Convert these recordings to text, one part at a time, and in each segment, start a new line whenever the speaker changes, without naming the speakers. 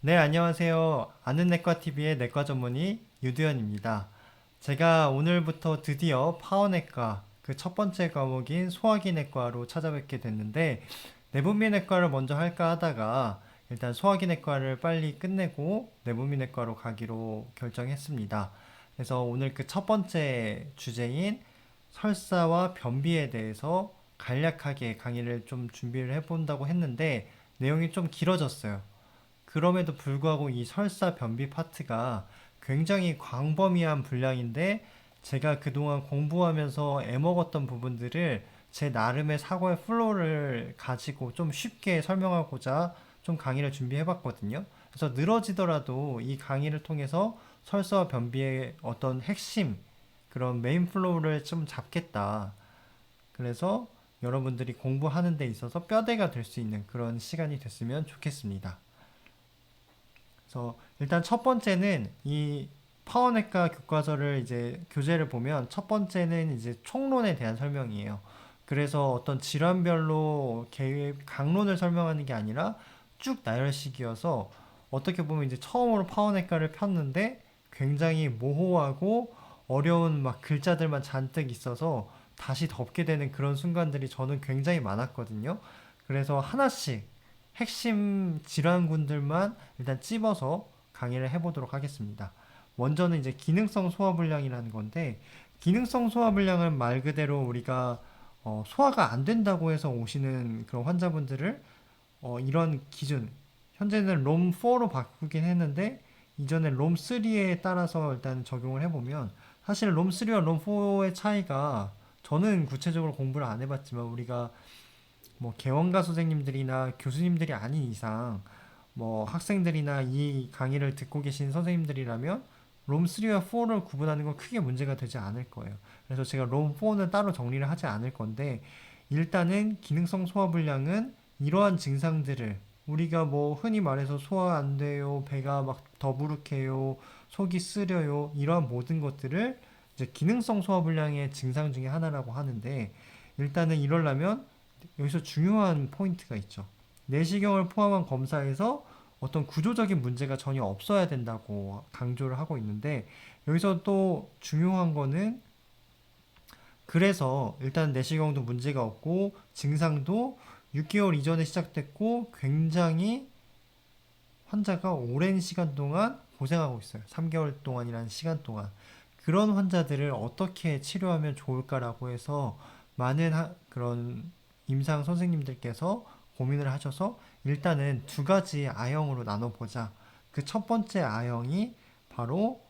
네, 안녕하세요. 아는 내과 TV의 내과 전문의 유두현입니다. 제가 오늘부터 드디어 파워내과 그 첫 번째 과목인 소화기내과로 찾아뵙게 됐는데 내분비내과를 먼저 할까 하다가 일단 소화기내과를 빨리 끝내고 내분비내과로 가기로 결정했습니다. 그래서 오늘 그 첫 번째 주제인 설사와 변비에 대해서 간략하게 강의를 좀 준비를 해본다고 했는데 내용이 좀 길어졌어요. 그럼에도 불구하고 이 설사 변비 파트가 굉장히 광범위한 분량인데 제가 그동안 공부하면서 애먹었던 부분들을 제 나름의 사고의 플로우를 가지고 좀 쉽게 설명하고자 좀 강의를 준비해 봤거든요. 그래서 늘어지더라도 이 강의를 통해서 설사와 변비의 어떤 핵심, 그런 메인 플로우를 좀 잡겠다. 그래서 여러분들이 공부하는 데 있어서 뼈대가 될 수 있는 그런 시간이 됐으면 좋겠습니다. 그래서 일단 첫 번째는 이 파워내과 교과서를 이제 교재를 보면 첫 번째는 이제 총론에 대한 설명이에요. 그래서 어떤 질환별로 계획 강론을 설명하는 게 아니라 쭉 나열식이어서 어떻게 보면 이제 처음으로 파워내과를 폈는데 굉장히 모호하고 어려운 막 글자들만 잔뜩 있어서 다시 덮게 되는 그런 순간들이 저는 굉장히 많았거든요. 그래서 하나씩 핵심 질환군들만 일단 찝어서 강의를 해보도록 하겠습니다. 먼저는 이제 기능성 소화불량이라는 건데, 기능성 소화불량은 말 그대로 우리가 소화가 안 된다고 해서 오시는 그런 환자분들을 이런 기준, 현재는 롬4로 바꾸긴 했는데 이전에 롬3에 따라서 일단 적용을 해보면 사실 롬3와 롬4의 차이가 저는 구체적으로 공부를 안 해봤지만 우리가 뭐 개원가 선생님들이나 교수님들이 아닌 이상 뭐 학생들이나 이 강의를 듣고 계신 선생님들이라면 롬3와 4를 구분하는 건 크게 문제가 되지 않을 거예요. 그래서 제가 롬4는 따로 정리를 하지 않을 건데 일단은 기능성 소화불량은 이러한 증상들을 우리가 뭐 흔히 말해서 소화 안 돼요, 배가 막 더부룩해요, 속이 쓰려요, 이러한 모든 것들을 이제 기능성 소화불량의 증상 중에 하나라고 하는데 일단은 이러려면 여기서 중요한 포인트가 있죠. 내시경을 포함한 검사에서 어떤 구조적인 문제가 전혀 없어야 된다고 강조를 하고 있는데 여기서 또 중요한 거는 그래서 일단 내시경도 문제가 없고 증상도 6개월 이전에 시작됐고 굉장히 환자가 오랜 시간 동안 고생하고 있어요. 3개월 동안이라는 시간 동안. 그런 환자들을 어떻게 치료하면 좋을까라고 해서 많은 그런 임상 선생님들께서 고민을 하셔서 일단은 두 가지 A형으로 나눠보자. 그 첫 번째 A형이 바로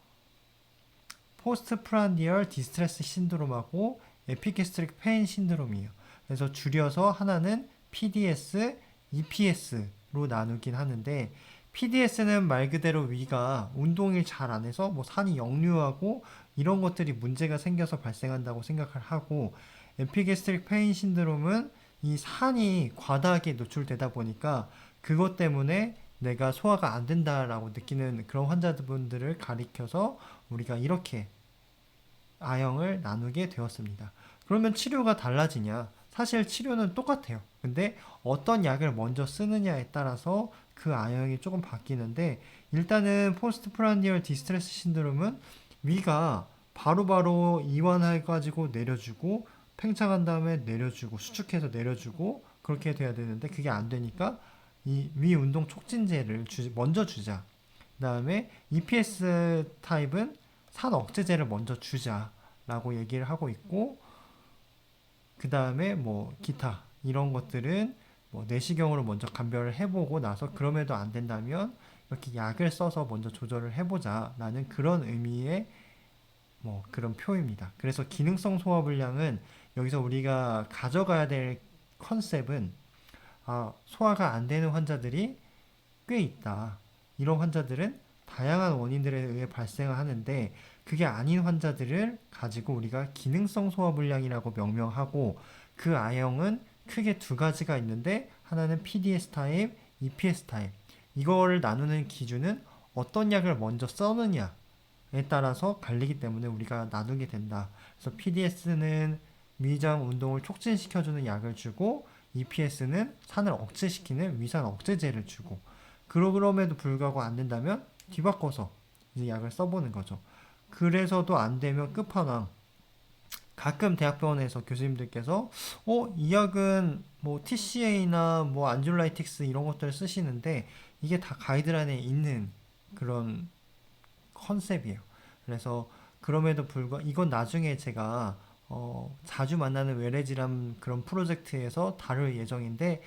포스트 프란디얼 디스트레스 신드롬하고 에피게스트릭 페인 신드롬이에요. 그래서 줄여서 하나는 PDS, EPS로 나누긴 하는데 PDS는 말 그대로 위가 운동을 잘 안 해서 뭐 산이 역류하고 이런 것들이 문제가 생겨서 발생한다고 생각을 하고 에피게스트릭 페인 신드롬은 이 산이 과다하게 노출되다 보니까 그것 때문에 내가 소화가 안 된다라고 느끼는 그런 환자분들을 가리켜서 우리가 이렇게 A형을 나누게 되었습니다. 그러면 치료가 달라지냐? 사실 치료는 똑같아요. 근데 어떤 약을 먼저 쓰느냐에 따라서 그 A형이 조금 바뀌는데 일단은 포스트 프란디얼 디스트레스 신드롬은 위가 바로바로 이완해가지고 내려주고 팽창한 다음에 내려주고 수축해서 내려주고 그렇게 돼야 되는데 그게 안 되니까 이 위 운동 촉진제를 먼저 주자. 그다음에 EPS 타입은 산 억제제를 먼저 주자라고 얘기를 하고 있고 그 다음에 뭐 기타 이런 것들은 뭐 내시경으로 먼저 감별을 해보고 나서 그럼에도 안 된다면 이렇게 약을 써서 먼저 조절을 해보자라는 그런 의미의 뭐 그런 표입니다. 그래서 기능성 소화불량은 여기서 우리가 가져가야 될 컨셉은 소화가 안 되는 환자들이 꽤 있다. 이런 환자들은 다양한 원인들에 의해 발생하는데 그게 아닌 환자들을 가지고 우리가 기능성 소화불량이라고 명명하고 그 A형은 크게 두 가지가 있는데 하나는 PDS 타입, EPS 타입. 이거를 나누는 기준은 어떤 약을 먼저 써느냐에 따라서 갈리기 때문에 우리가 나누게 된다. 그래서 PDS는 위장 운동을 촉진시켜주는 약을 주고 EPS는 산을 억제시키는 위산 억제제를 주고 그럼에도 불구하고 안 된다면 뒤바꿔서 이제 약을 써보는 거죠. 그래서도 안 되면 끝판왕. 가끔 대학병원에서 교수님들께서 이 약은 뭐 TCA나 뭐 안줄라이틱스 이런 것들을 쓰시는데 이게 다 가이드라인에 있는 그런 컨셉이에요. 그래서 그럼에도 불구하고 이건 나중에 제가 자주 만나는 외래질환 그런 프로젝트에서 다룰 예정인데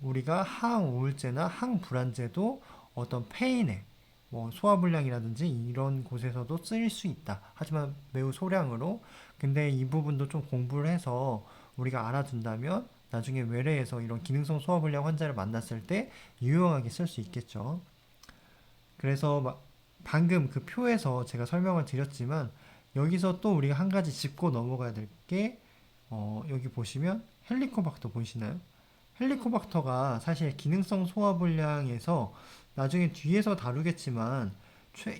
우리가 항우울제나 항불안제도 어떤 페인에 뭐 소화불량이라든지 이런 곳에서도 쓰일 수 있다. 하지만 매우 소량으로. 근데 이 부분도 좀 공부를 해서 우리가 알아둔다면 나중에 외래에서 이런 기능성 소화불량 환자를 만났을 때 유용하게 쓸 수 있겠죠. 그래서 방금 그 표에서 제가 설명을 드렸지만 여기서 또 우리가 한 가지 짚고 넘어가야 될 게 여기 보시면 헬리코박터 보이시나요? 헬리코박터가 사실 기능성 소화불량에서 나중에 뒤에서 다루겠지만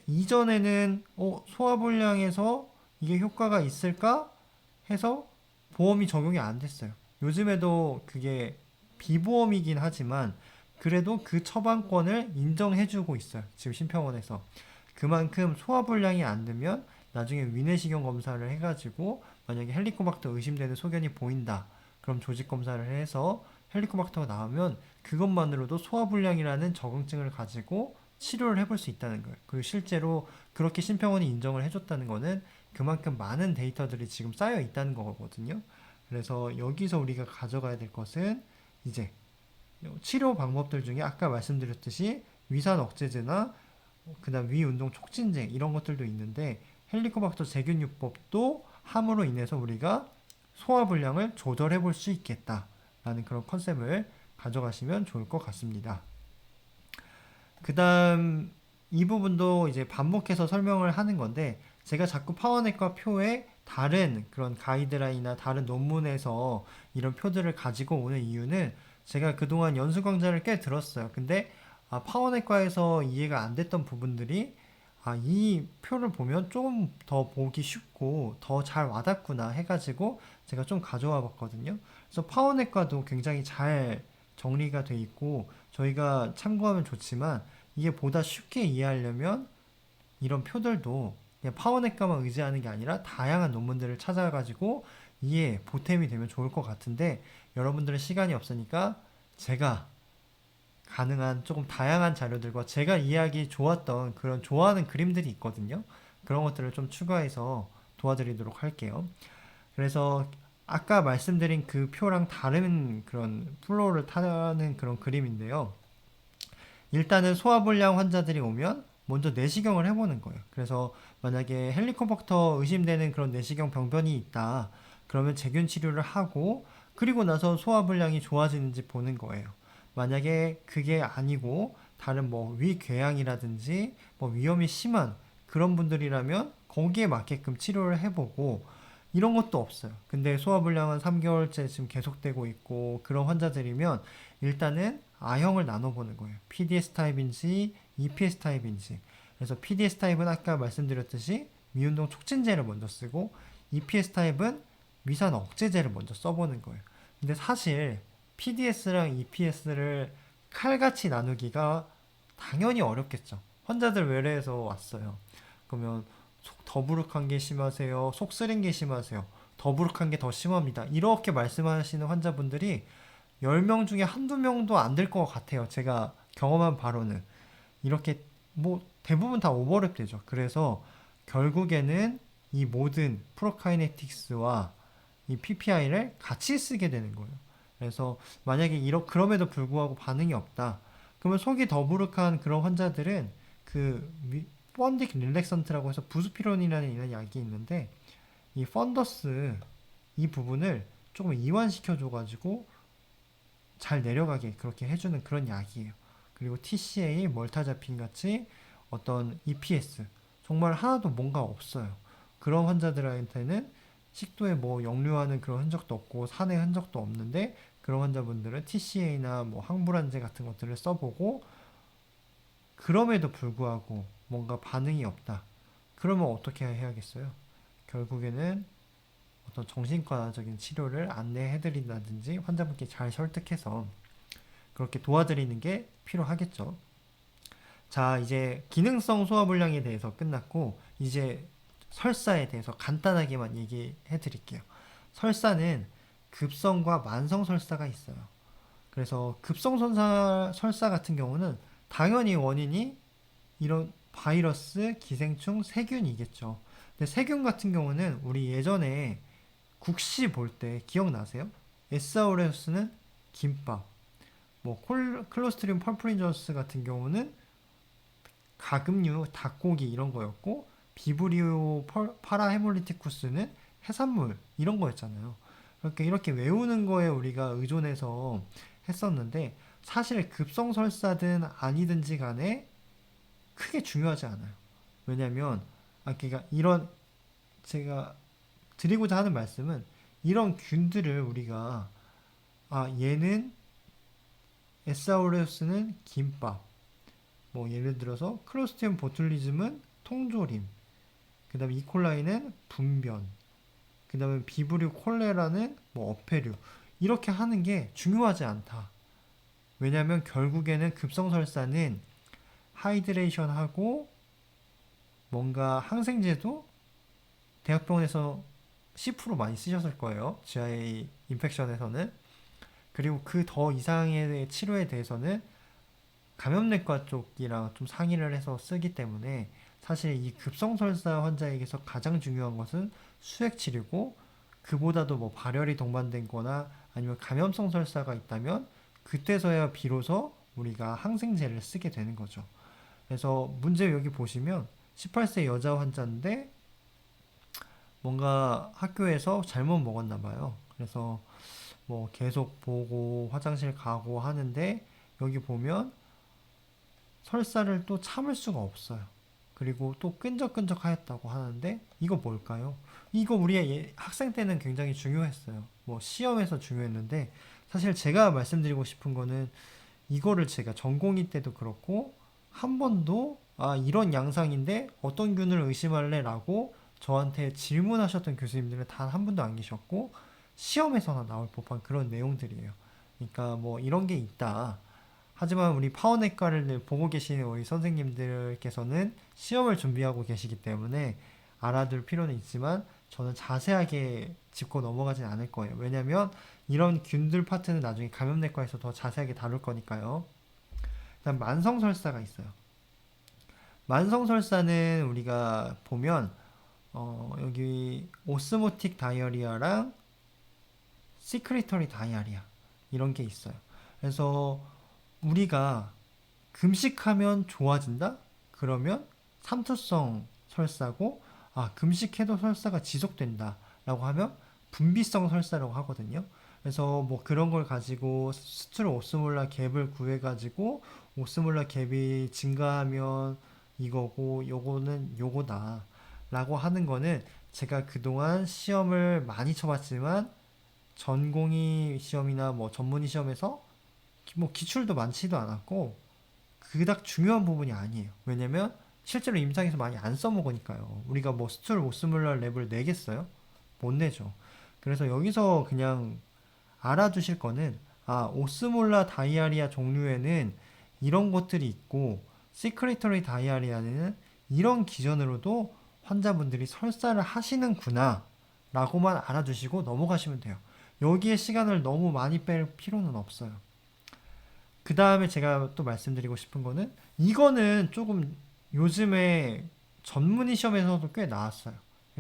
이전에는 소화불량에서 이게 효과가 있을까 해서 보험이 적용이 안 됐어요. 요즘에도 그게 비보험이긴 하지만 그래도 그 처방권을 인정해주고 있어요. 지금 심평원에서. 그만큼 소화불량이 안 되면 나중에 위내시경 검사를 해가지고 만약에 헬리코박터 의심되는 소견이 보인다. 그럼 조직 검사를 해서 헬리코박터가 나오면 그것만으로도 소화불량이라는 적응증을 가지고 치료를 해볼 수 있다는 거예요. 그리고 실제로 그렇게 심평원이 인정을 해줬다는 거는 그만큼 많은 데이터들이 지금 쌓여 있다는 거거든요. 그래서 여기서 우리가 가져가야 될 것은 이제 치료 방법들 중에 아까 말씀드렸듯이 위산 억제제나 그다음 위운동 촉진제 이런 것들도 있는데 헬리코박터 세균요법도 함으로 인해서 우리가 소화불량을 조절해 볼 수 있겠다라는 그런 컨셉을 가져가시면 좋을 것 같습니다. 그다음 이 부분도 이제 반복해서 설명을 하는 건데 제가 자꾸 파워넷과 표에 다른 그런 가이드라인이나 다른 논문에서 이런 표들을 가지고 오는 이유는 제가 그동안 연수 강좌를 꽤 들었어요. 근데 파워넷과에서 이해가 안 됐던 부분들이 이 표를 보면 좀 더 보기 쉽고 더 잘 와닿구나 해가지고 제가 좀 가져와 봤거든요. 그래서 파워넷과도 굉장히 잘 정리가 돼 있고 저희가 참고하면 좋지만 이게 보다 쉽게 이해하려면 이런 표들도 그냥 파워넷과만 의지하는 게 아니라 다양한 논문들을 찾아가지고 이해, 보탬이 되면 좋을 것 같은데 여러분들은 시간이 없으니까 제가 가능한 조금 다양한 자료들과 제가 이해하기 좋았던 그런 좋아하는 그림들이 있거든요. 그런 것들을 좀 추가해서 도와드리도록 할게요. 그래서 아까 말씀드린 그 표랑 다른 그런 플로우를 타는 그런 그림인데요. 일단은 소화불량 환자들이 오면 먼저 내시경을 해보는 거예요. 그래서 만약에 헬리코박터 의심되는 그런 내시경 병변이 있다. 그러면 제균 치료를 하고 그리고 나서 소화불량이 좋아지는지 보는 거예요. 만약에 그게 아니고 다른 뭐 위궤양이라든지 뭐 위험이 심한 그런 분들이라면 거기에 맞게끔 치료를 해보고 이런 것도 없어요. 근데 소화불량은 3개월째 지금 계속되고 있고 그런 환자들이면 일단은 A형을 나눠보는 거예요. PDS 타입인지 EPS 타입인지. 그래서 PDS 타입은 아까 말씀드렸듯이 미운동 촉진제를 먼저 쓰고 EPS 타입은 위산 억제제를 먼저 써보는 거예요. 근데 사실 PDS랑 EPS를 칼같이 나누기가 당연히 어렵겠죠. 환자들 외래에서 왔어요. 그러면 속 더부룩한 게 심하세요? 속 쓰린 게 심하세요? 더부룩한 게 더 심합니다. 이렇게 말씀하시는 환자분들이 10명 중에 한두 명도 안 될 것 같아요. 제가 경험한 바로는. 이렇게 뭐 대부분 다 오버랩 되죠. 그래서 결국에는 이 모든 프로카이네틱스와 이 PPI를 같이 쓰게 되는 거예요. 그래서 만약에 그럼에도 불구하고 반응이 없다. 그러면 속이 더부룩한 그런 환자들은 그 펀딕 릴렉선트라고 해서 부스피론이라는 이런 약이 있는데 이 펀더스 이 부분을 조금 이완시켜줘가지고 잘 내려가게 그렇게 해주는 그런 약이에요. 그리고 TCA, 멀타자핀 같이 어떤 EPS 정말 하나도 뭔가 없어요. 그런 환자들한테는 식도에 뭐 역류하는 그런 흔적도 없고 산의 흔적도 없는데 그런 환자분들은 TCA나 뭐 항불안제 같은 것들을 써보고 그럼에도 불구하고 뭔가 반응이 없다. 그러면 어떻게 해야겠어요? 결국에는 어떤 정신과적인 치료를 안내해드린다든지 환자분께 잘 설득해서 그렇게 도와드리는 게 필요하겠죠. 자, 이제 기능성 소화불량에 대해서 끝났고, 이제 설사에 대해서 간단하게만 얘기해 드릴게요. 설사는 급성과 만성 설사가 있어요. 그래서 급성 설사 같은 경우는 당연히 원인이 이런 바이러스, 기생충, 세균이겠죠. 근데 세균 같은 경우는 우리 예전에 국시 볼 때 기억나세요? 에스아우레우스는 김밥, 뭐 클로스트리움 펄프린저스 같은 경우는 가금류, 닭고기 이런 거였고, 비브리오 파라헤몰리티쿠스는 해산물 이런 거였잖아요. 이렇게 외우는 거에 우리가 의존해서 했었는데, 사실 급성설사든 아니든지 간에 크게 중요하지 않아요. 왜냐면 그러니까 이런 제가 드리고자 하는 말씀은, 이런 균들을 우리가 얘는 에사우루스는 김밥, 뭐 예를 들어서 클로스티움 보툴리즘은 통조림, 그 다음에 이콜라이는 분변, 그 다음에 비브리오 콜레라는 뭐 어패류, 이렇게 하는 게 중요하지 않다. 왜냐면 결국에는 급성설사는 하이드레이션하고 뭔가 항생제도 대학병원에서 C% 많이 쓰셨을 거예요. GI 인펙션에서는. 그리고 그 더 이상의 치료에 대해서는 감염내과 쪽이랑 좀 상의를 해서 쓰기 때문에, 사실 이 급성설사 환자에게서 가장 중요한 것은 수액치료고, 그보다도 뭐 발열이 동반된 거나 아니면 감염성 설사가 있다면 그때서야 비로소 우리가 항생제를 쓰게 되는 거죠. 그래서 문제 여기 보시면 18세 여자 환자인데 뭔가 학교에서 잘못 먹었나 봐요. 그래서 뭐 계속 보고 화장실 가고 하는데, 여기 보면 설사를 또 참을 수가 없어요. 그리고 또 끈적끈적하였다고 하는데, 이거 뭘까요? 이거 우리 학생 때는 굉장히 중요했어요. 뭐 시험에서 중요했는데, 사실 제가 말씀드리고 싶은 거는, 이거를 제가 전공의 때도 그렇고 한 번도 이런 양상인데 어떤 균을 의심할래? 라고 저한테 질문하셨던 교수님들은 단 한 분도 안 계셨고, 시험에서나 나올 법한 그런 내용들이에요. 그러니까 뭐 이런 게 있다. 하지만 우리 파워내과를 보고 계시는 우리 선생님들께서는 시험을 준비하고 계시기 때문에 알아둘 필요는 있지만, 저는 자세하게 짚고 넘어가진 않을 거예요. 왜냐면 이런 균들 파트는 나중에 감염내과에서 더 자세하게 다룰 거니까요. 일단 만성설사가 있어요. 만성설사는 우리가 보면 여기 오스모틱 다이어리아랑 시크리터리 다이아리아 이런 게 있어요. 그래서 우리가 금식하면 좋아진다? 그러면 삼투성 설사고, 금식해도 설사가 지속된다 라고 하면 분비성 설사라고 하거든요. 그래서 뭐 그런 걸 가지고 스트로 오스몰라 갭을 구해가지고 오스몰라 갭이 증가하면 이거고 요거는 요거다 라고 하는 거는, 제가 그동안 시험을 많이 쳐봤지만 전공의 시험이나 뭐 전문의 시험에서 뭐 기출도 많지도 않았고 그닥 중요한 부분이 아니에요. 왜냐면 실제로 임상에서 많이 안 써먹으니까요. 우리가 뭐 스툴 오스몰라 랩을 내겠어요? 못 내죠. 그래서 여기서 그냥 알아두실 거는, 오스몰라 다이아리아 종류에는 이런 것들이 있고, 시크리터리 다이아리아는 이런 기전으로도 환자분들이 설사를 하시는구나 라고만 알아두시고 넘어가시면 돼요. 여기에 시간을 너무 많이 뺄 필요는 없어요. 그 다음에 제가 또 말씀드리고 싶은 거는, 이거는 조금 요즘에 전문의 시험에서도 꽤 나왔어요.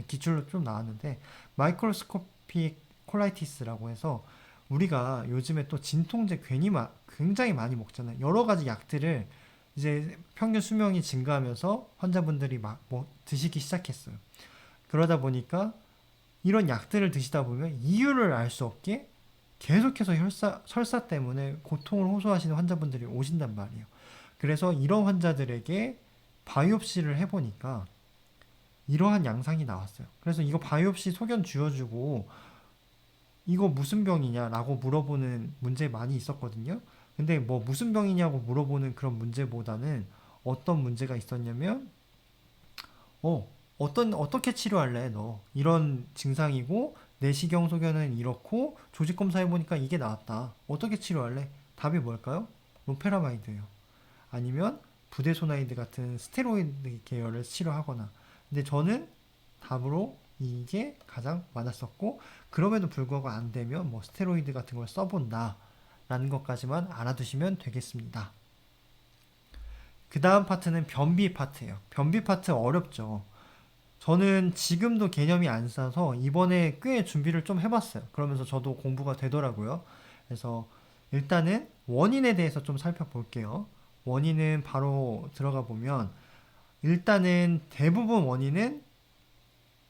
기출로 좀 나왔는데, 마이크로스코픽 콜라이티스라고 해서, 우리가 요즘에 또 진통제 굉장히 많이 먹잖아요. 여러 가지 약들을 이제 평균 수명이 증가하면서 환자분들이 뭐 드시기 시작했어요. 그러다 보니까 이런 약들을 드시다 보면 이유를 알 수 없게 계속해서 설사 때문에 고통을 호소하시는 환자분들이 오신단 말이에요. 그래서 이런 환자들에게 바이옵시를 해보니까 이러한 양상이 나왔어요. 그래서 이거 바이옵시 소견 쥐어주고 이거 무슨 병이냐라고 물어보는 문제 많이 있었거든요. 근데 뭐 무슨 병이냐고 물어보는 그런 문제보다는 어떤 문제가 있었냐면, 어떻게 치료할래, 너? 이런 증상이고, 내시경 소견은 이렇고, 조직 검사해보니까 이게 나왔다. 어떻게 치료할래? 답이 뭘까요? 로페라마이드예요. 아니면 부데소나이드 같은 스테로이드 계열을 치료하거나. 근데 저는 답으로 이게 가장 많았었고, 그럼에도 불구하고 안 되면 뭐 스테로이드 같은 걸 써본다 라는 것까지만 알아두시면 되겠습니다. 그 다음 파트는 변비 파트예요. 변비 파트 어렵죠. 저는 지금도 개념이 안 싸서 이번에 꽤 준비를 좀 해봤어요. 그러면서 저도 공부가 되더라고요. 그래서 일단은 원인에 대해서 좀 살펴볼게요. 원인은 바로 들어가 보면 일단은 대부분 원인은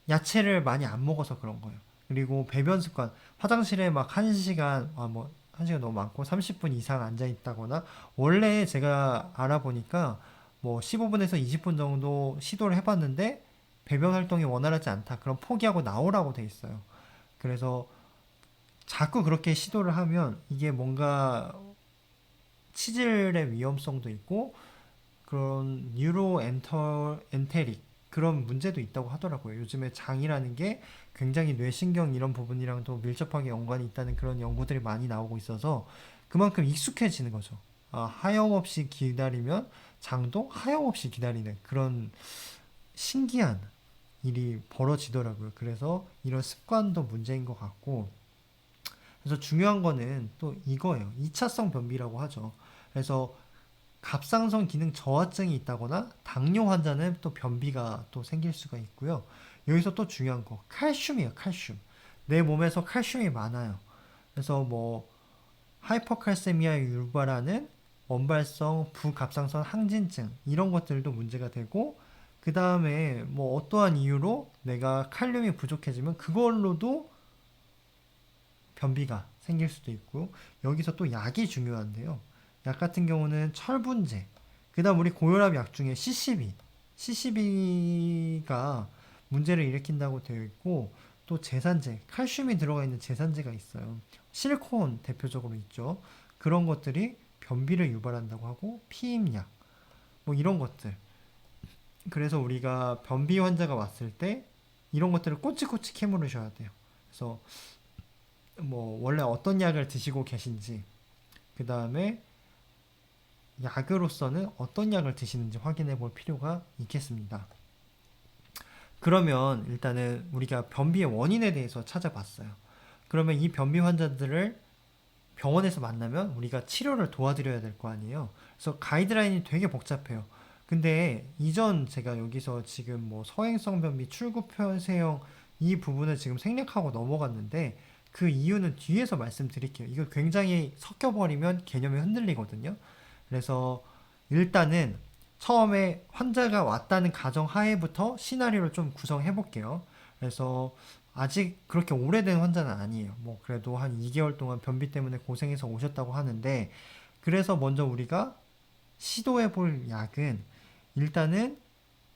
야채를 많이 안 먹어서 그런 거예요. 그리고 배변 습관, 화장실에 막 1시간, 뭐 1시간 너무 많고 30분 이상 앉아 있다거나, 원래 제가 알아보니까 뭐 15분에서 20분 정도 시도를 해봤는데 배변 활동이 원활하지 않다. 그럼 포기하고 나오라고 돼 있어요. 그래서 자꾸 그렇게 시도를 하면 이게 뭔가 치질의 위험성도 있고 그런 뉴로 엔테릭 그런 문제도 있다고 하더라고요. 요즘에 장이라는 게 굉장히 뇌신경 이런 부분이랑도 밀접하게 연관이 있다는 그런 연구들이 많이 나오고 있어서 그만큼 익숙해지는 거죠. 하염없이 기다리면 장도 하염없이 기다리는 그런 신기한 일이 벌어지더라고요. 그래서 이런 습관도 문제인 것 같고, 그래서 중요한 거는 또 이거예요. 2차성 변비라고 하죠. 그래서 갑상선 기능 저하증이 있다거나 당뇨 환자는 또 변비가 또 생길 수가 있고요. 여기서 또 중요한 거 칼슘이에요. 칼슘. 내 몸에서 칼슘이 많아요. 그래서 뭐 하이퍼칼세미아 유발하는 원발성 부갑상선 항진증 이런 것들도 문제가 되고, 그 다음에 뭐 어떠한 이유로 내가 칼륨이 부족해지면 그걸로도 변비가 생길 수도 있고요. 여기서 또 약이 중요한데요. 약 같은 경우는 철분제, 그 다음 우리 고혈압 약 중에 CCB가 문제를 일으킨다고 되어 있고, 또 제산제, 칼슘이 들어가 있는 제산제가 있어요. 실리콘 대표적으로 있죠. 그런 것들이 변비를 유발한다고 하고, 피임약, 뭐 이런 것들. 그래서 우리가 변비 환자가 왔을 때 이런 것들을 꼬치꼬치 캐물으셔야 돼요. 그래서 뭐 원래 어떤 약을 드시고 계신지, 그 다음에 약으로서는 어떤 약을 드시는지 확인해 볼 필요가 있겠습니다. 그러면 일단은 우리가 변비의 원인에 대해서 찾아봤어요. 그러면 이 변비 환자들을 병원에서 만나면 우리가 치료를 도와드려야 될 거 아니에요. 그래서 가이드라인이 되게 복잡해요. 근데 이전 제가 여기서 지금 뭐 서행성 변비, 출구 폐쇄형 이 부분을 지금 생략하고 넘어갔는데, 그 이유는 뒤에서 말씀드릴게요. 이거 굉장히 섞여버리면 개념이 흔들리거든요. 그래서 일단은 처음에 환자가 왔다는 가정 하에부터 시나리오를 좀 구성해 볼게요. 그래서 아직 그렇게 오래된 환자는 아니에요. 뭐 그래도 한 2개월 동안 변비 때문에 고생해서 오셨다고 하는데, 그래서 먼저 우리가 시도해 볼 약은 일단은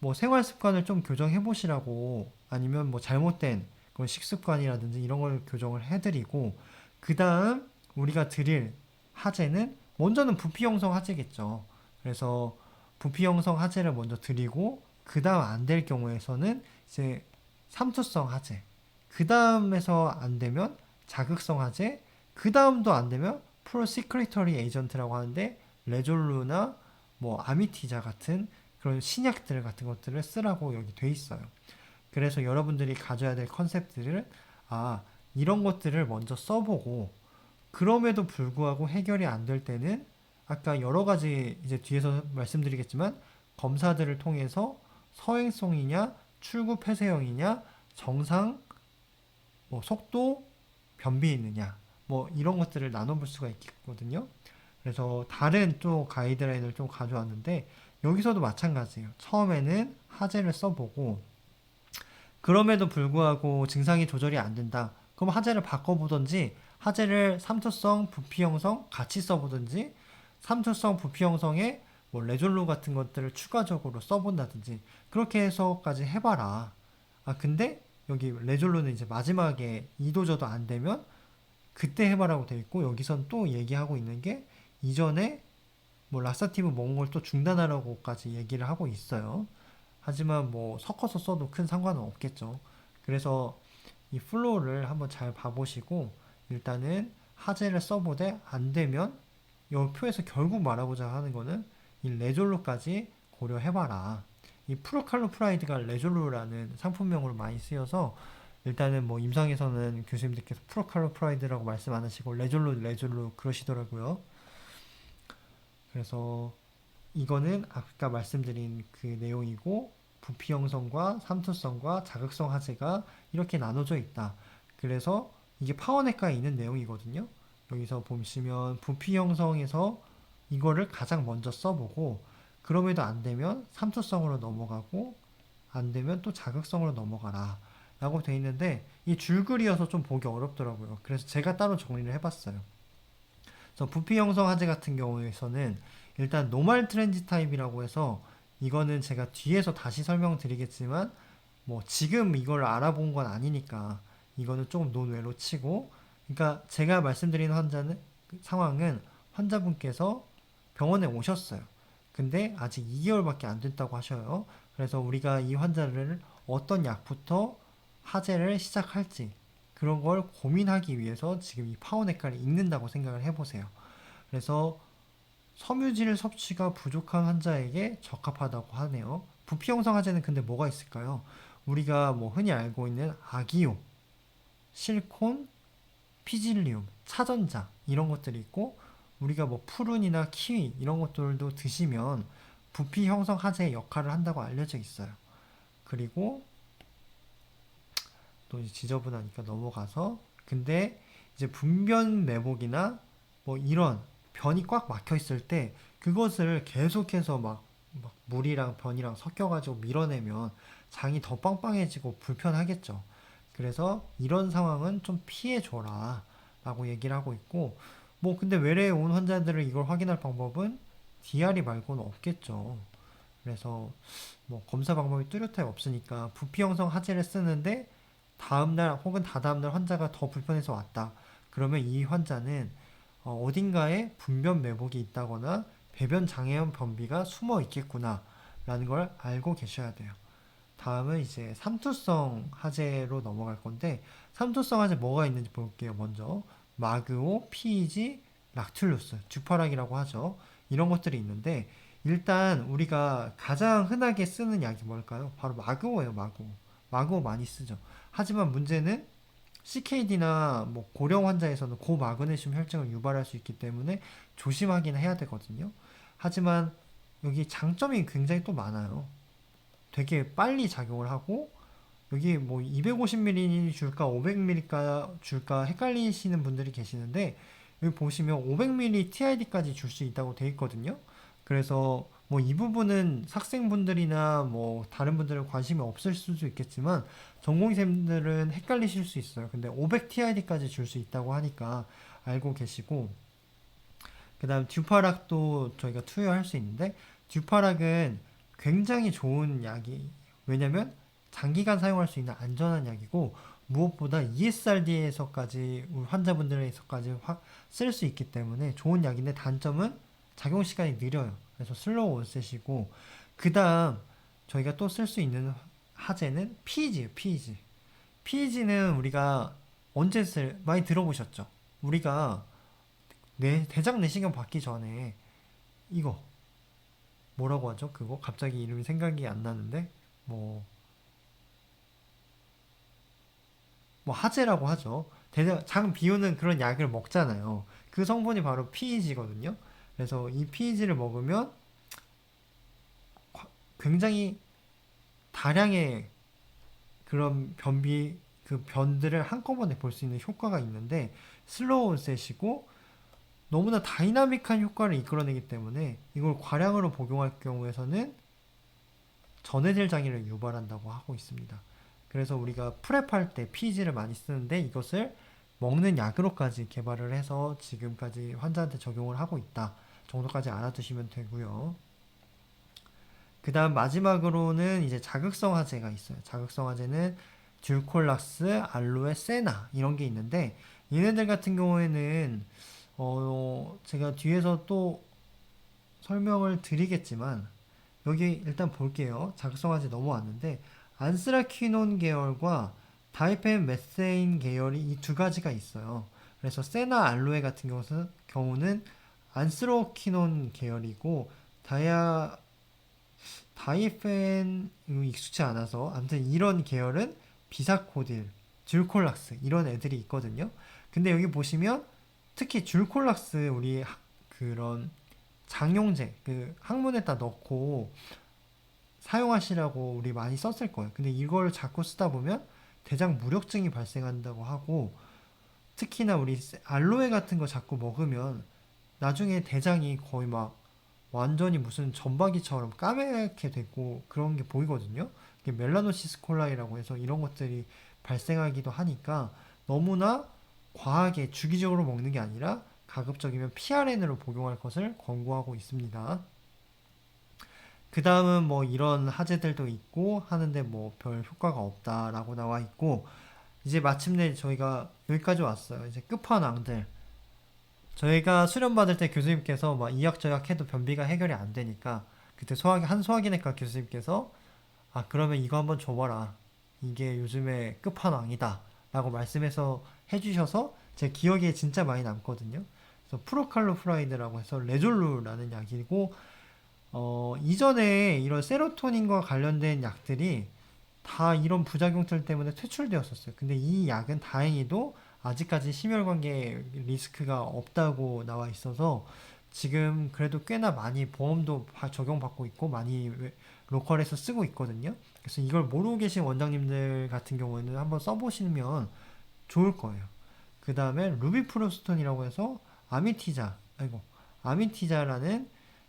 뭐 생활 습관을 좀 교정해 보시라고, 아니면 뭐 잘못된 그런 식습관이라든지 이런 걸 교정을 해드리고, 그 다음 우리가 드릴 하제는 먼저는 부피 형성 하제겠죠. 그래서 부피 형성 하제를 먼저 드리고, 그 다음 안 될 경우에서는 이제 삼투성 하제, 그 다음에서 안 되면 자극성 하제, 그 다음도 안 되면 프로시크리터리 에이전트라고 하는데 레졸루나 뭐 아미티자 같은 그런 신약들 같은 것들을 쓰라고 여기 돼 있어요. 그래서 여러분들이 가져야 될 컨셉들은, 이런 것들을 먼저 써보고, 그럼에도 불구하고 해결이 안 될 때는 아까 여러 가지 이제 뒤에서 말씀드리겠지만 검사들을 통해서 서행성이냐 출구 폐쇄형이냐 정상 뭐 속도 변비 있느냐 뭐 이런 것들을 나눠볼 수가 있거든요. 그래서 다른 또 가이드라인을 좀 가져왔는데, 여기서도 마찬가지예요. 처음에는 하제를 써보고, 그럼에도 불구하고 증상이 조절이 안 된다. 그럼 하제를 바꿔보든지, 하제를 삼투성 부피 형성 같이 써보든지, 삼투성 부피 형성에 뭐 레졸루 같은 것들을 추가적으로 써본다든지, 그렇게 해서까지 해봐라. 근데 여기 레졸루는 이제 마지막에 이도저도 안 되면 그때 해봐라고 돼 있고, 여기선 또 얘기하고 있는 게 이전에 뭐 라사티브 먹은 걸 또 중단하라고까지 얘기를 하고 있어요. 하지만 뭐 섞어서 써도 큰 상관은 없겠죠. 그래서 이 플로우를 한번 잘 봐보시고, 일단은 하제를 써보되 안 되면 이 표에서 결국 말하고자 하는 거는 이 레졸루까지 고려해봐라. 이 프로칼로프라이드가 레졸루라는 상품명으로 많이 쓰여서 일단은 뭐 임상에서는 교수님들께서 프로칼로프라이드라고 말씀 안 하시고 레졸루 그러시더라고요. 그래서 이거는 아까 말씀드린 그 내용이고 부피 형성과 삼투성과 자극성 하재가 이렇게 나눠져 있다. 그래서 이게 파워넥가에 있는 내용이거든요. 여기서 보시면 부피 형성에서 이거를 가장 먼저 써보고 그럼에도 안 되면 삼투성으로 넘어가고 안 되면 또 자극성으로 넘어가라 라고 돼 있는데 이 줄글이어서 좀 보기 어렵더라고요. 그래서 제가 따로 정리를 해봤어요. 그래서 부피 형성 하재 같은 경우에서는 일단 노멀 트랜지 타입이라고 해서 이거는 제가 뒤에서 다시 설명드리겠지만 뭐 지금 이걸 알아본 건 아니니까 이거는 조금 논외로 치고, 그러니까 제가 말씀드린 상황은 환자분께서 병원에 오셨어요. 근데 아직 2개월밖에 안 됐다고 하셔요. 그래서 우리가 이 환자를 어떤 약부터 하재를 시작할지 그런 걸 고민하기 위해서 지금 이 파워넥가를 읽는다고 생각을 해보세요. 그래서 섬유질 섭취가 부족한 환자에게 적합하다고 하네요. 부피 형성 하재는 근데 뭐가 있을까요? 우리가 뭐 흔히 알고 있는 아기오, 실콘, 피질리움, 차전자 이런 것들이 있고, 우리가 뭐 푸른이나 키위 이런 것들도 드시면 부피 형성 하재의 역할을 한다고 알려져 있어요. 그리고 또 이제 지저분하니까 넘어가서, 근데 이제 분변 내복이나 뭐 이런 변이 꽉 막혀 있을 때 그것을 계속해서 막 물이랑 변이랑 섞여가지고 밀어내면 장이 더 빵빵해지고 불편하겠죠. 그래서 이런 상황은 좀 피해줘라 라고 얘기를 하고 있고, 뭐 근데 외래에 온 환자들을 이걸 확인할 방법은 DRE 말고는 없겠죠. 그래서 뭐 검사 방법이 뚜렷하게 없으니까 부피 형성 하재를 쓰는데 다음날 혹은 다다음날 환자가 더 불편해서 왔다. 그러면 이 환자는 어딘가에 분변 매복이 있다거나 배변 장애염 변비가 숨어 있겠구나 라는 걸 알고 계셔야 돼요. 다음은 이제 삼투성 하재로 넘어갈 건데, 삼투성 하재 뭐가 있는지 볼게요. 먼저 마그오, 피이지, 락툴루스, 듀파락이라고 하죠. 이런 것들이 있는데 일단 우리가 가장 흔하게 쓰는 약이 뭘까요? 바로 마그오예요. 마그오 많이 쓰죠. 하지만 문제는 CKD나 뭐 고령 환자에서는 고마그네슘 혈증을 유발할 수 있기 때문에 조심하긴 해야 되거든요. 하지만 여기 장점이 굉장히 또 많아요. 되게 빨리 작용을 하고, 여기 뭐 250ml 줄까 500ml 줄까 헷갈리시는 분들이 계시는데 여기 보시면 500ml TID까지 줄 수 있다고 되어 있거든요. 그래서 뭐 이 부분은 학생분들이나 뭐 다른 분들은 관심이 없을 수도 있겠지만 전공의생들은 헷갈리실 수 있어요. 근데 500 TID까지 줄 수 있다고 하니까 알고 계시고, 그 다음 듀파락도 저희가 투여할 수 있는데 듀파락은 굉장히 좋은 약이, 왜냐면 장기간 사용할 수 있는 안전한 약이고 무엇보다 ESRD에서까지 환자분들에서까지 쓸 수 있기 때문에 좋은 약인데 단점은 작용 시간이 느려요. 그래서 슬로우 온셋이고, 그 다음 저희가 또 쓸 수 있는 하재는 PEG예요. PEG. PEG는 우리가 많이 들어보셨죠? 우리가 대장 내시경 받기 전에 이거 뭐라고 하죠? 그거 갑자기 이름이 생각이 안 나는데 뭐 하재라고 하죠. 장 비우는 그런 약을 먹잖아요. 그 성분이 바로 PEG거든요. 그래서 이 PEG를 먹으면 굉장히 다량의 그런 그 변들을 한꺼번에 볼 수 있는 효과가 있는데 슬로우 온셋이고 너무나 다이나믹한 효과를 이끌어내기 때문에 이걸 과량으로 복용할 경우에서는 전해질 장애를 유발한다고 하고 있습니다. 그래서 우리가 프랩할 때 PEG를 많이 쓰는데 이것을 먹는 약으로까지 개발을 해서 지금까지 환자한테 적용을 하고 있다 정도까지 알아두시면 되고요. 그 다음 마지막으로는 이제 자극성 하재가 있어요. 자극성 하재는 듀콜락스, 알로에, 세나 이런 게 있는데 얘네들 같은 경우에는 제가 뒤에서 또 설명을 드리겠지만 여기 일단 볼게요. 자극성 하재 넘어왔는데 안스라퀴논 계열과 다이펜 메세인 계열이 이 두 가지가 있어요. 그래서 세나 알로에 같은 경우는 안스로키논 계열이고 다이펜 익숙치 않아서 아무튼 이런 계열은 비사코딜, 줄콜락스 이런 애들이 있거든요. 근데 여기 보시면 특히 줄콜락스 우리 그런 장용제 그 항문에다 넣고 사용하시라고 우리 많이 썼을 거예요. 근데 이걸 자꾸 쓰다 보면 대장 무력증이 발생한다고 하고 특히나 우리 알로에 같은 거 자꾸 먹으면 나중에 대장이 거의 막 완전히 무슨 점박이처럼 까맣게 되고 그런 게 보이거든요. 이게 멜라노시스 콜라이라고 해서 이런 것들이 발생하기도 하니까 너무나 과하게 주기적으로 먹는 게 아니라 가급적이면 PRN으로 복용할 것을 권고하고 있습니다. 그 다음은 뭐 이런 하재들도 있고 하는데 뭐 별 효과가 없다라고 나와 있고 이제 마침내 저희가 여기까지 왔어요. 이제 끝판왕들. 저희가 수련 받을 때 교수님께서 막 이약저약 해도 변비가 해결이 안 되니까 그때 한 소화기내과 교수님께서 아 그러면 이거 한번 줘봐라. 이게 요즘에 끝판왕이다. 라고 말씀해서 해주셔서 제 기억에 진짜 많이 남거든요. 그래서 프로칼로프라이드라고 해서 레졸루라는 약이고 이전에 이런 세로토닌과 관련된 약들이 다 이런 부작용들 때문에 퇴출되었었어요. 근데 이 약은 다행히도 아직까지 심혈관계 리스크가 없다고 나와 있어서 지금 그래도 꽤나 많이 보험도 적용받고 있고 많이 로컬에서 쓰고 있거든요. 그래서 이걸 모르고 계신 원장님들 같은 경우에는 한번 써보시면 좋을 거예요. 그 다음에 루비프로스톤이라고 해서 아미티자라는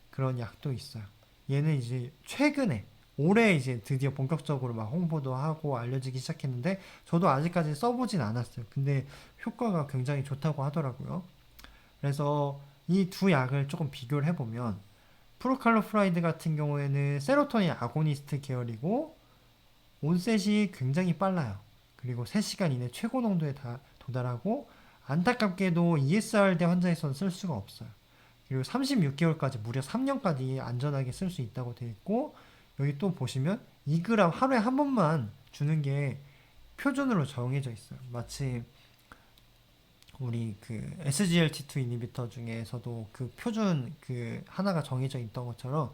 그런 약도 있어요. 얘는 이제 최근에 올해 이제 드디어 본격적으로 막 홍보도 하고 알려지기 시작했는데 저도 아직까지 써보진 않았어요. 근데 효과가 굉장히 좋다고 하더라고요. 그래서 이 두 약을 조금 비교를 해보면 프로칼로프라이드 같은 경우에는 세로토닌 아고니스트 계열이고 온셋이 굉장히 빨라요. 그리고 3시간 이내 최고 농도에 도달하고 안타깝게도 ESRD 환자에서는 쓸 수가 없어요. 그리고 36개월까지 무려 3년까지 안전하게 쓸 수 있다고 되어 있고 여기 또 보시면 2g 하루에 한 번만 주는 게 표준으로 정해져 있어요. 마치 우리 그 SGLT2 이니비터 중에서도 그 표준 그 하나가 정해져 있던 것처럼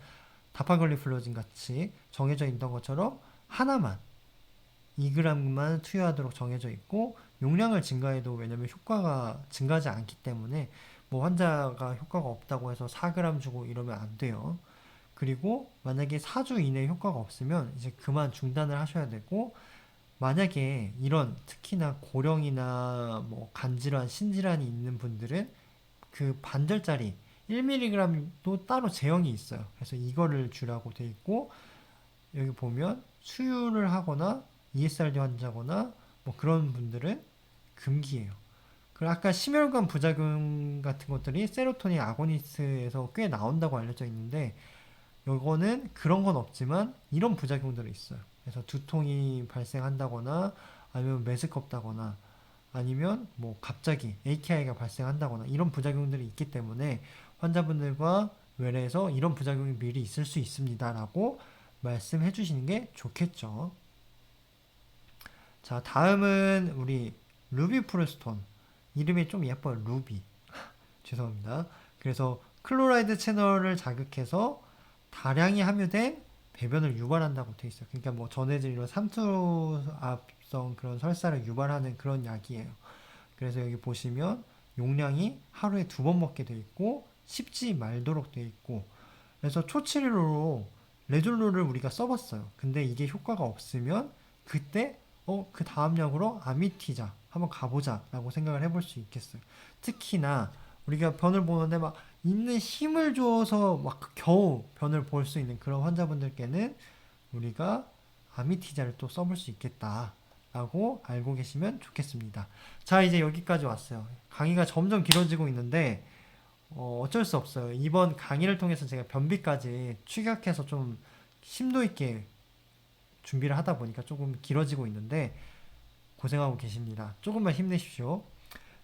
다파글리플로진 같이 정해져 있던 것처럼 하나만 2g만 투여하도록 정해져 있고 용량을 증가해도 왜냐면 효과가 증가하지 않기 때문에 뭐 환자가 효과가 없다고 해서 4g 주고 이러면 안 돼요. 그리고 만약에 4주 이내에 효과가 없으면 이제 그만 중단을 하셔야 되고 만약에 이런 특히나 고령이나 뭐 간질환, 신질환이 있는 분들은 그 반절짜리 1mg도 따로 제형이 있어요. 그래서 이거를 주라고 돼 있고 여기 보면 수유를 하거나 ESRD 환자거나 뭐 그런 분들은 금기예요. 그리고 아까 심혈관 부작용 같은 것들이 세로토닌 아고니스트에서 꽤 나온다고 알려져 있는데 요거는 그런 건 없지만 이런 부작용들이 있어요. 그래서 두통이 발생한다거나 아니면 메스껍다거나 아니면 뭐 갑자기 AKI가 발생한다거나 이런 부작용들이 있기 때문에 환자분들과 외래에서 이런 부작용이 미리 있을 수 있습니다라고 말씀해 주시는 게 좋겠죠. 자, 다음은 우리 루비프로스톤. 이름이 좀 예뻐요. 루비. 죄송합니다. 그래서 클로라이드 채널을 자극해서 다량이 함유된 배변을 유발한다고 되어 있어요. 그러니까 뭐 전해질 이런 삼투압성 그런 설사를 유발하는 그런 약이에요. 그래서 여기 보시면 용량이 하루에 2번 먹게 되어 있고 씹지 말도록 되어 있고 그래서 초치료로 레졸루를 우리가 써봤어요. 근데 이게 효과가 없으면 그때 그 다음 약으로 아미티자 한번 가보자 라고 생각을 해볼 수 있겠어요. 특히나 우리가 변을 보는데 막 있는 힘을 줘서 막 겨우 변을 볼 수 있는 그런 환자분들께는 우리가 아미티자를 또 써볼 수 있겠다 라고 알고 계시면 좋겠습니다. 자, 이제 여기까지 왔어요. 강의가 점점 길어지고 있는데 어쩔 수 없어요. 이번 강의를 통해서 제가 변비까지 축약해서 좀 심도 있게 준비를 하다 보니까 조금 길어지고 있는데 고생하고 계십니다. 조금만 힘내십시오.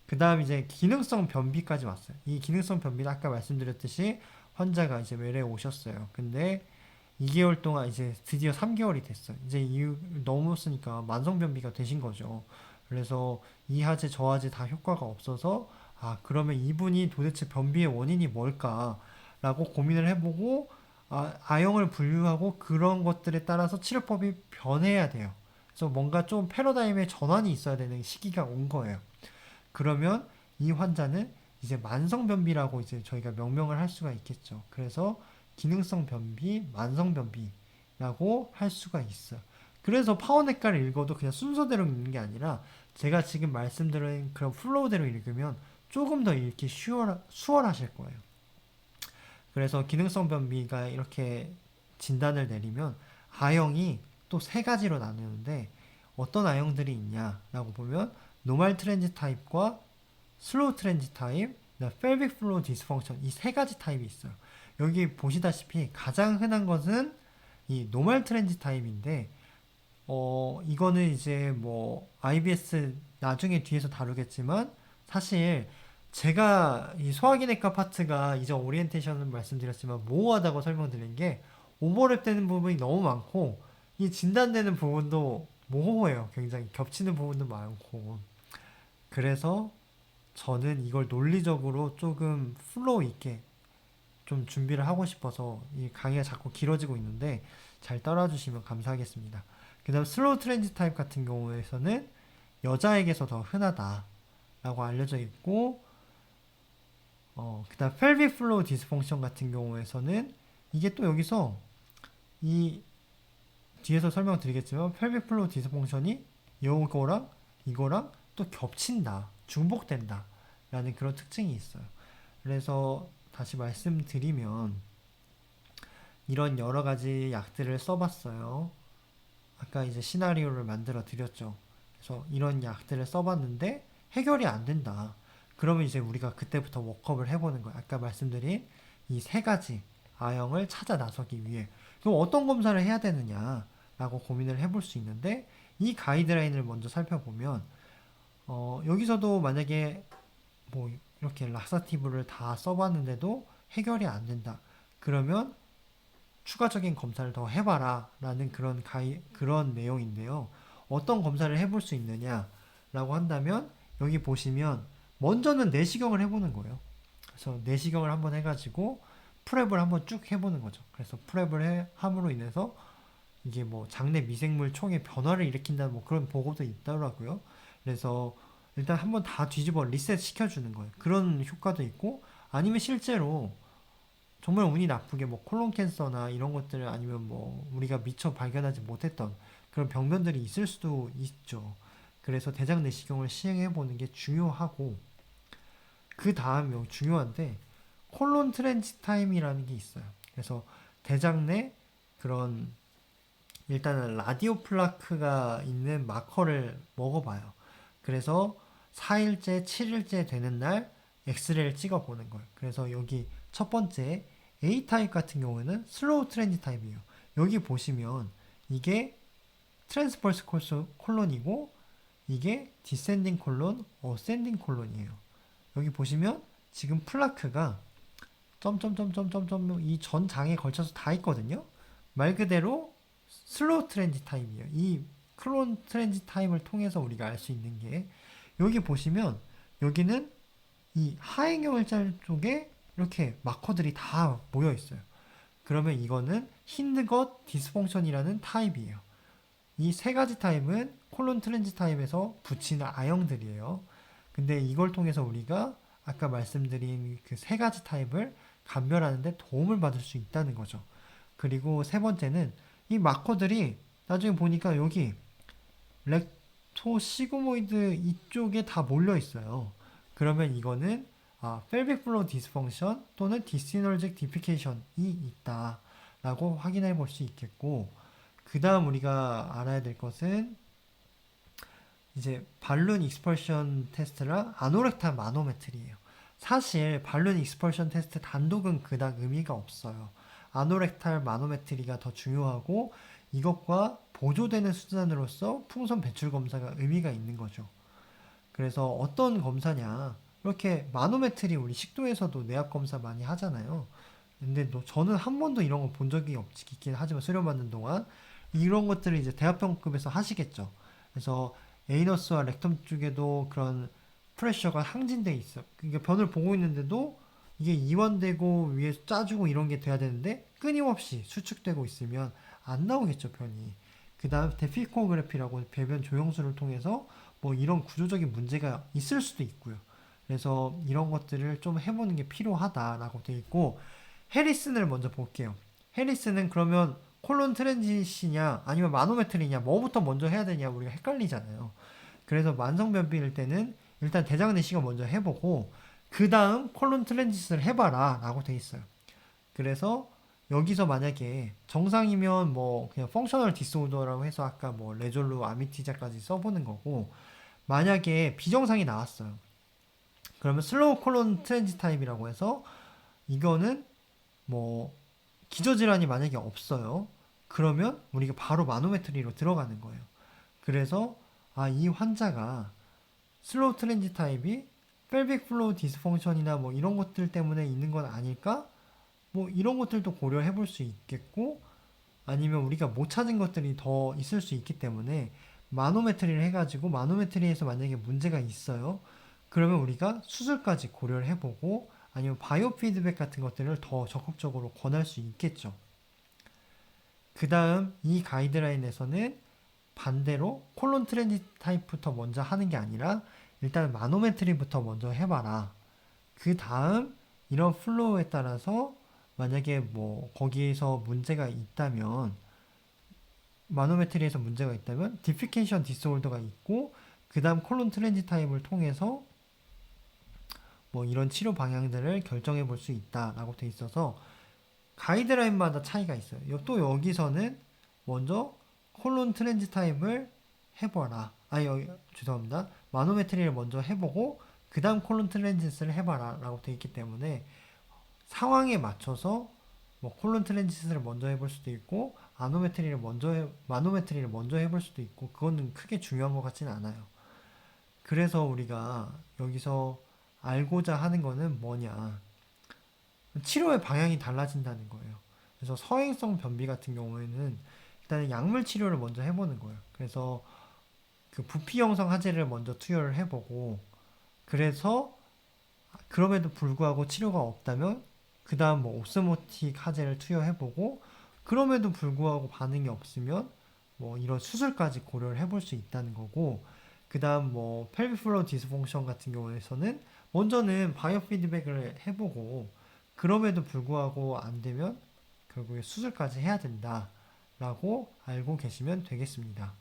그 다음 이제 기능성 변비까지 왔어요. 이 기능성 변비는 아까 말씀드렸듯이 환자가 이제 외래에 오셨어요. 근데 2개월 동안 이제 드디어 3개월이 됐어요. 이제 이유 넘었으니까 만성 변비가 되신 거죠. 그래서 이 하제 저 하제 다 효과가 없어서 그러면 이분이 도대체 변비의 원인이 뭘까라고 고민을 해보고, 아형을 분류하고 그런 것들에 따라서 치료법이 변해야 돼요. 그래서 뭔가 좀 패러다임의 전환이 있어야 되는 시기가 온 거예요. 그러면 이 환자는 이제 만성 변비라고 이제 저희가 명명을 할 수가 있겠죠. 그래서 기능성 변비, 만성 변비라고 할 수가 있어요. 그래서 파워내과를 읽어도 그냥 순서대로 읽는 게 아니라 제가 지금 말씀드린 그런 플로우대로 읽으면 조금 더 읽기 수월하실 거예요. 그래서 기능성 변비가 이렇게 진단을 내리면 A형이 또 세 가지로 나누는데 어떤 A형들이 있냐라고 보면 노멀 트렌지 타입과 슬로우 트렌지 타입, 펠빅 플로우 디스펑션 이 세 가지 타입이 있어요. 여기 보시다시피 가장 흔한 것은 이 노멀 트렌지 타입인데 이거는 이제 뭐 IBS 나중에 뒤에서 다루겠지만 사실 제가 이 소화기내과 파트가 이전 오리엔테이션을 말씀드렸지만 모호하다고 설명드린 게 오버랩 되는 부분이 너무 많고 이 진단되는 부분도 모호해요. 굉장히 겹치는 부분도 많고 그래서 저는 이걸 논리적으로 조금 플로우 있게 좀 준비를 하고 싶어서 이 강의가 자꾸 길어지고 있는데 잘 따라주시면 감사하겠습니다. 그 다음 슬로우 트렌지 타입 같은 경우에서는 여자에게서 더 흔하다라고 알려져 있고 그 다음 펠빅 플로우 디스펑션 같은 경우에서는 이게 또 여기서 이 뒤에서 설명드리겠지만 펠빅 플로우 디스펑션이 이거랑 이거랑 또 겹친다, 중복된다 라는 그런 특징이 있어요. 그래서 다시 말씀드리면 이런 여러 가지 약들을 써봤어요. 아까 이제 시나리오를 만들어 드렸죠. 그래서 이런 약들을 써봤는데 해결이 안 된다. 그러면 이제 우리가 그때부터 워크업을 해보는 거예요. 아까 말씀드린 이 세 가지 A형을 찾아 나서기 위해. 그럼 어떤 검사를 해야 되느냐라고 고민을 해볼 수 있는데 이 가이드라인을 먼저 살펴보면 여기서도 만약에 뭐 이렇게 락사티브를 다 써봤는데도 해결이 안 된다. 그러면 추가적인 검사를 더 해봐라 라는 그런 내용인데요. 어떤 검사를 해볼 수 있느냐라고 한다면 여기 보시면 먼저는 내시경을 해보는 거예요. 그래서 내시경을 한번 해가지고 프랩을 한번 쭉 해보는 거죠. 그래서 프랩을 함으로 인해서 이게 뭐 장내 미생물 총의 변화를 일으킨다는 뭐 그런 보고도 있더라고요. 그래서 일단 한번 다 뒤집어 리셋 시켜주는 거예요. 그런 효과도 있고 아니면 실제로 정말 운이 나쁘게 뭐 콜론 캔서나 이런 것들을 아니면 뭐 우리가 미처 발견하지 못했던 그런 병변들이 있을 수도 있죠. 그래서 대장 내시경을 시행해 보는 게 중요하고 그 다음에 중요한데 콜론 트랜짓 타임이라는 게 있어요. 그래서 대장 내 그런 일단은 라디오 플라크가 있는 마커를 먹어봐요. 그래서 4일째, 7일째 되는 날 엑스레이를 찍어보는 거예요. 그래서 여기 첫 번째 A타입 같은 경우에는 슬로우 트렌지 타입이에요. 여기 보시면 이게 트랜스펄스 콜론이고 이게 디센딩 콜론, 어센딩 콜론이에요. 여기 보시면 지금 플라크가 점점점점점점 이 전 장에 걸쳐서 다 있거든요. 말 그대로 슬로우 트렌지 타입이에요. 이 클론 트렌지 타입을 통해서 우리가 알 수 있는 게 여기 보시면 여기는 이 하행혈자 쪽에 이렇게 마커들이 다 모여 있어요. 그러면 이거는 힌드것 디스펑션이라는 타입이에요. 이 세 가지 타입은 콜론 트렌지 타입에서 붙이는 A형들이에요. 근데 이걸 통해서 우리가 아까 말씀드린 그 세 가지 타입을 감별하는데 도움을 받을 수 있다는 거죠. 그리고 세 번째는 이 마커들이 나중에 보니까 여기 렉토시그모이드 이쪽에 다 몰려 있어요. 그러면 이거는 펠빅 플로우 디스펑션 또는 디시너직 디피케이션이 있다라고 확인해 볼 수 있겠고 그 다음 우리가 알아야 될 것은 이제 발룬 익스펄션 테스트랑 아노렉탈 마노메트리예요. 사실 발룬 익스펄션 테스트 단독은 그닥 의미가 없어요. 아노렉탈 마노메트리가 더 중요하고 이것과 보조되는 수단으로서 풍선 배출 검사가 의미가 있는 거죠. 그래서 어떤 검사냐 이렇게 마노메트리 우리 식도에서도 내압 검사 많이 하잖아요. 근데 저는 한 번도 이런 거 본 적이 없긴 하지만 수련받는 동안 이런 것들을 이제 대학병급에서 하시겠죠. 그래서 에이너스와 렉텀 쪽에도 그런 프레셔가 항진돼 있어. 그러니까 변을 보고 있는데도 이게 이완되고 위에 짜주고 이런 게 돼야 되는데 끊임없이 수축되고 있으면 안 나오겠죠, 변이. 그 다음 데피코그래피라고 배변 조영술을 통해서 뭐 이런 구조적인 문제가 있을 수도 있고요. 그래서 이런 것들을 좀 해보는 게 필요하다라고 돼 있고, 해리슨을 먼저 볼게요. 해리슨은 그러면 콜론 트랜짓이냐 아니면 마노메트리냐 뭐부터 먼저 해야 되냐 우리가 헷갈리잖아요. 그래서 만성변비일 때는 일단 대장 내시경 먼저 해보고 그 다음 콜론 트랜짓을 해봐라 라고 돼 있어요. 그래서 여기서 만약에 정상이면 뭐 그냥 펑셔널 디스오더라고 해서 아까 뭐 레졸루 아미티자까지 써보는 거고, 만약에 비정상이 나왔어요. 그러면 슬로우 콜론 트랜짓 타입이라고 해서 이거는 뭐 기저질환이 만약에 없어요. 그러면 우리가 바로 마노메트리로 들어가는 거예요. 그래서 이 환자가 슬로우 트랜짓 타입이 펠빅 플로우 디스펑션이나 뭐 이런 것들 때문에 있는 건 아닐까? 뭐 이런 것들도 고려해 볼 수 있겠고, 아니면 우리가 못 찾은 것들이 더 있을 수 있기 때문에 마노메트리를 해가지고 마노메트리에서 만약에 문제가 있어요. 그러면 우리가 수술까지 고려를 해보고 아니면 바이오 피드백 같은 것들을 더 적극적으로 권할 수 있겠죠. 그 다음 이 가이드라인에서는 반대로 콜론 트랜짓 타입부터 먼저 하는 게 아니라 일단 마노메트리부터 먼저 해봐라. 그 다음 이런 플로우에 따라서 만약에 뭐 거기에서 문제가 있다면, 마노메트리에서 문제가 있다면 디피케이션 디스올더가 있고 그 다음 콜론 트랜짓 타입을 통해서 뭐 이런 치료 방향들을 결정해 볼 수 있다라고 돼 있어서 가이드라인마다 차이가 있어요. 또 여기서는 먼저 콜론 트랜짓 타입을 해봐라. 죄송합니다. 마노메트리를 먼저 해보고 그 다음 콜론 트랜짓을 해봐라 라고 돼 있기 때문에 상황에 맞춰서 뭐 콜론 트랜짓을 먼저 해볼 수도 있고 마노메트리를 먼저 해볼 수도 있고, 그거는 크게 중요한 것 같지는 않아요. 그래서 우리가 여기서 알고자 하는 거는 뭐냐, 치료의 방향이 달라진다는 거예요. 그래서 서행성 변비 같은 경우에는 일단은 약물 치료를 먼저 해보는 거예요. 그래서 그 부피 형성 하제를 먼저 투여를 해보고, 그래서 그럼에도 불구하고 치료가 없다면 그 다음 뭐 옵스모틱 하제를 투여해보고, 그럼에도 불구하고 반응이 없으면 뭐 이런 수술까지 고려를 해볼 수 있다는 거고, 그 다음 뭐 펠빅 플로우 디스펑션 같은 경우에서는 먼저는 바이오 피드백을 해보고 그럼에도 불구하고 안 되면 결국에 수술까지 해야 된다라고 알고 계시면 되겠습니다.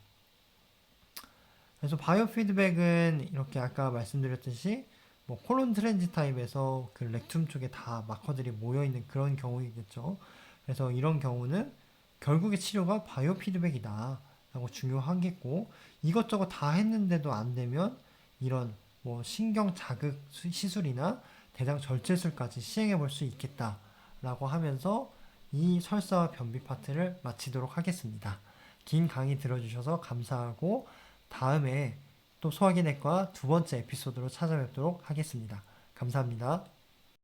그래서 바이오 피드백은 이렇게 아까 말씀드렸듯이 뭐 콜론 트랜짓 타입에서 그 렉툼 쪽에 다 마커들이 모여 있는 그런 경우이겠죠. 그래서 이런 경우는 결국에 치료가 바이오 피드백이다 라고 중요하겠고, 이것저것 다 했는데도 안 되면 이런 뭐 신경 자극 시술이나 대장 절제술까지 시행해 볼 수 있겠다 라고 하면서 이 설사와 변비 파트를 마치도록 하겠습니다. 긴 강의 들어주셔서 감사하고 다음에 또 소화기내과 두 번째 에피소드로 찾아뵙도록 하겠습니다. 감사합니다.